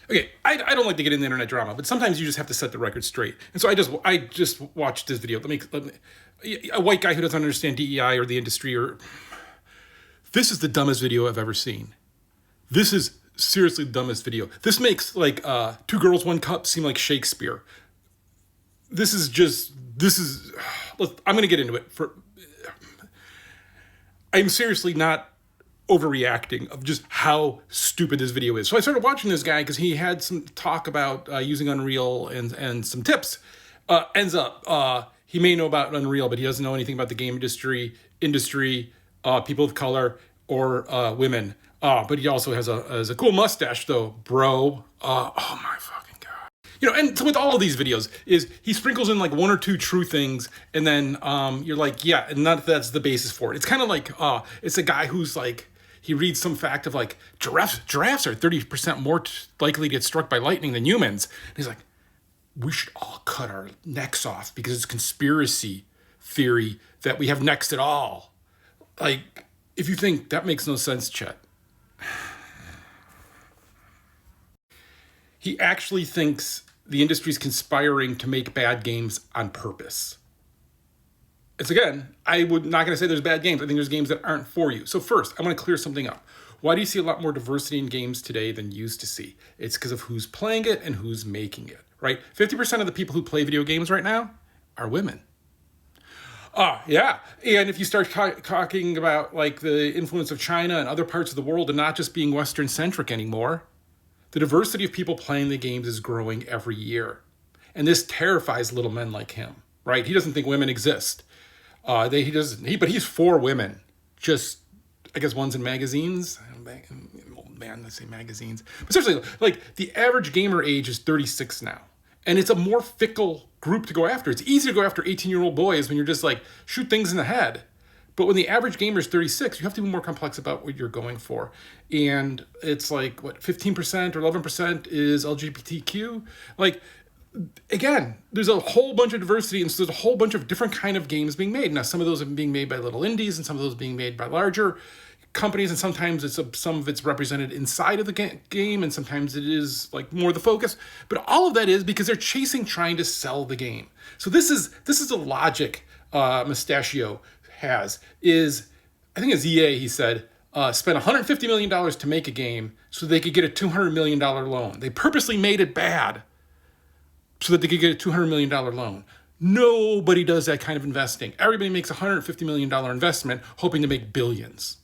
Okay, I don't like to get into internet drama, but sometimes you just have to set the record straight. And so I just watched this video. Let me a white guy who doesn't understand DEI or the industry or this is the dumbest video I've ever seen. This is seriously the dumbest video. This makes like Two Girls, One Cup seem like Shakespeare. I'm going to get into it. I'm seriously not overreacting of just how stupid this video is. So I started watching this guy because he had some talk about using Unreal and some tips. Ends up, he may know about Unreal, but he doesn't know anything about the game industry, people of color, or women. But he also has a cool mustache, though, bro. Oh my fucking god! And so with all of these videos, is he sprinkles in like one or two true things, and then you're like, yeah, and that's the basis for it. It's kind of like it's a guy who's like he reads some fact of like giraffes are 30% more likely to get struck by lightning than humans. And he's like, we should all cut our necks off because it's conspiracy theory that we have necks at all. Like, if you think that makes no sense, Chet. He actually thinks the industry's conspiring to make bad games on purpose. It's again, not going to say there's bad games. I think there's games that aren't for you. So first, I want to clear something up. Why do you see a lot more diversity in games today than you used to see? It's because of who's playing it and who's making it, right? 50% of the people who play video games right now are women. Yeah. And if you start talking about like the influence of China and other parts of the world and not just being Western-centric anymore, the diversity of people playing the games is growing every year. And this terrifies little men like him, right? He doesn't think women exist. But he's for women. Just, I guess one's in magazines. Oh man, let's say magazines. But seriously, like the average gamer age is 36 now. And it's a more fickle group to go after. It's easy to go after 18-year-old boys when you're just like, shoot things in the head. But when the average gamer is 36, you have to be more complex about what you're going for. And it's like, 15% or 11% is LGBTQ? Like, again, there's a whole bunch of diversity, and so there's a whole bunch of different kind of games being made. Now, some of those are being made by little indies, and some of those are being made by larger companies, and sometimes some of it's represented inside of the game, and sometimes it is like more the focus. But all of that is because they're trying to sell the game. So this is the logic Mustachio has. Is I think it's EA, he said, spent $150 million to make a game so they could get a $200 million loan. They purposely made it bad so that they could get a $200 million loan. Nobody does that kind of investing. Everybody makes a $150 million investment hoping to make billions.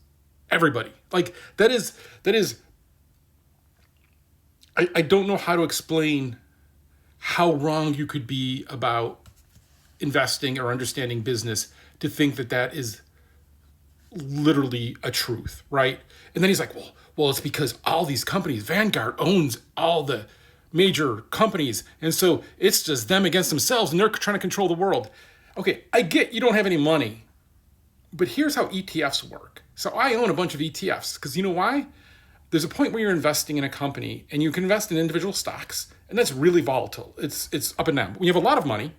Everybody. Like, that is, I don't know how to explain how wrong you could be about investing or understanding business to think that is literally a truth, right? And then he's like, well, it's because all these companies, Vanguard owns all the major companies, and so it's just them against themselves, and they're trying to control the world. Okay, I get you don't have any money, but here's how ETFs work. So I own a bunch of ETFs, because you know why? There's a point where you're investing in a company, and you can invest in individual stocks, and that's really volatile. It's up and down. When you have a lot of money,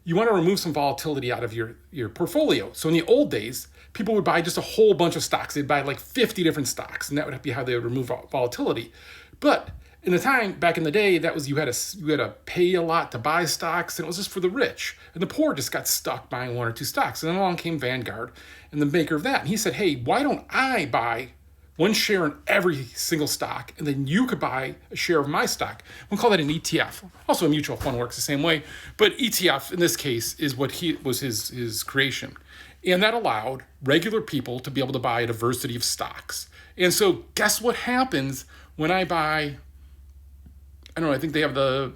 you want to remove some volatility out of your portfolio. So in the old days, people would buy just a whole bunch of stocks. They'd buy like 50 different stocks, and that would be how they would remove volatility. But in the time back in the day, that was you had to pay a lot to buy stocks, and it was just for the rich. And the poor just got stuck buying one or two stocks. And then along came Vanguard and the maker of that. And he said, hey, why don't I buy one share in every single stock, and then you could buy a share of my stock. We'll call that an ETF. Also, a mutual fund works the same way, but ETF in this case is what was his creation. And that allowed regular people to be able to buy a diversity of stocks. And so guess what happens when I buy, I don't know, I think they have the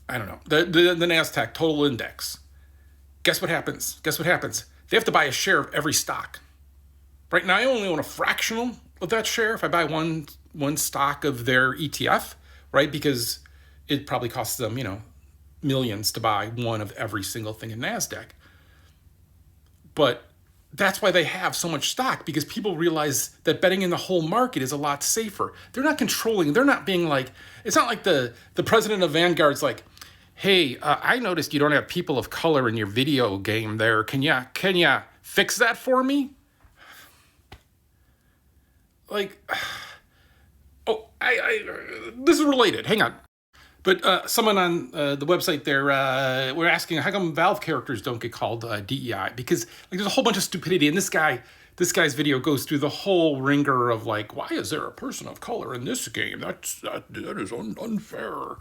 NASDAQ total index. Guess what happens? They have to buy a share of every stock. Right now, I only own a fractional of that share if I buy one stock of their ETF, right? Because it probably costs them, millions to buy one of every single thing in NASDAQ. But that's why they have so much stock, because people realize that betting in the whole market is a lot safer. They're not controlling. They're not being like, it's not like the president of Vanguard's like, hey, I noticed you don't have people of color in your video game there. Can ya fix that for me? Like, Oh, this is related. Hang on. But someone on the website there were asking how come Valve characters don't get called DEI, because like there's a whole bunch of stupidity, and this guy's video goes through the whole ringer of like, why is there a person of color in this game? That is unfair.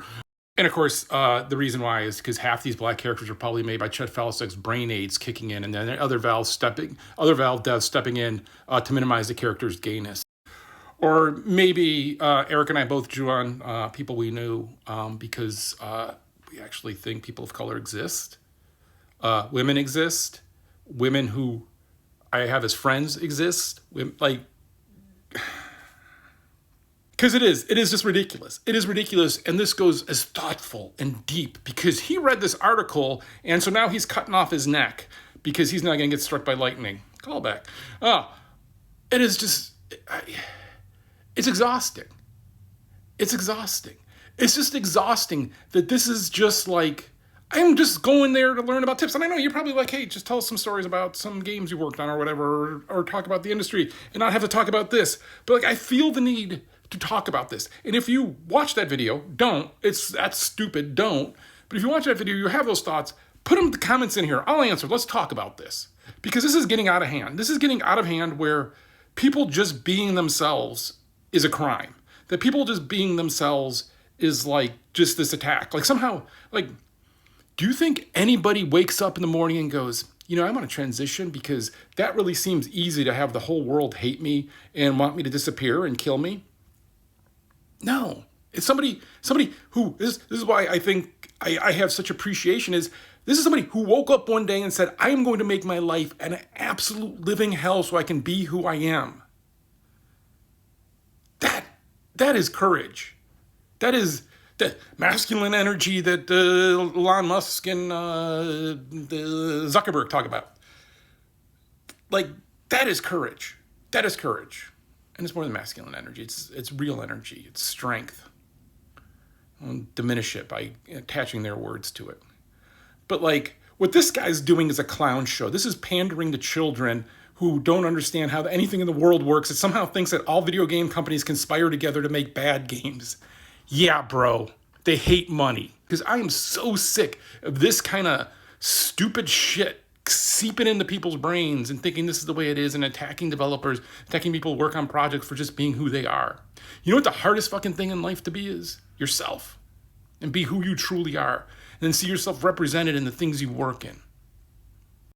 And of course, the reason why is because half these black characters are probably made by Chet Falastek's brain aids kicking in, and then other Valve devs stepping in to minimize the character's gayness. Or maybe Eric and I both drew on people we knew because we actually think people of color exist. Women exist. Women who I have as friends exist. Like, because it is just ridiculous. It is ridiculous, and this goes as thoughtful and deep because he read this article, and so now he's cutting off his neck because he's not going to get struck by lightning. Callback. It is just... It's exhausting. It's exhausting. It's just exhausting that this is just like, I'm just going there to learn about tips. And I know you're probably like, hey, just tell us some stories about some games you worked on or whatever, or talk about the industry and not have to talk about this. But like, I feel the need to talk about this. And if you watch that video, don't. That's stupid, don't. But if you watch that video, you have those thoughts, put them in the comments in here. I'll answer. Let's talk about this. Because this is getting out of hand. This is getting out of hand where people just being themselves is a crime. That people just being themselves is like just this attack. Like somehow, like, do you think anybody wakes up in the morning and goes, you know, I want to transition because that really seems easy to have the whole world hate me and want me to disappear and kill me? No. It's somebody who, this is why I think I have such appreciation, is this is somebody who woke up one day and said, I am going to make my life an absolute living hell so I can be who I am. That is courage. That is the masculine energy that Elon Musk and Zuckerberg talk about. Like, that is courage. That is courage. And it's more than masculine energy. It's real energy. It's strength. I won't diminish it by attaching their words to it. But like, what this guy's doing is a clown show. This is pandering to children who don't understand how anything in the world works. It somehow thinks that all video game companies conspire together to make bad games. Yeah, bro. They hate money. Because I am so sick of this kind of stupid shit seeping into people's brains and thinking this is the way it is and attacking developers, attacking people who work on projects for just being who they are. You know what the hardest fucking thing in life to be is? Yourself. And be who you truly are. And then see yourself represented in the things you work in.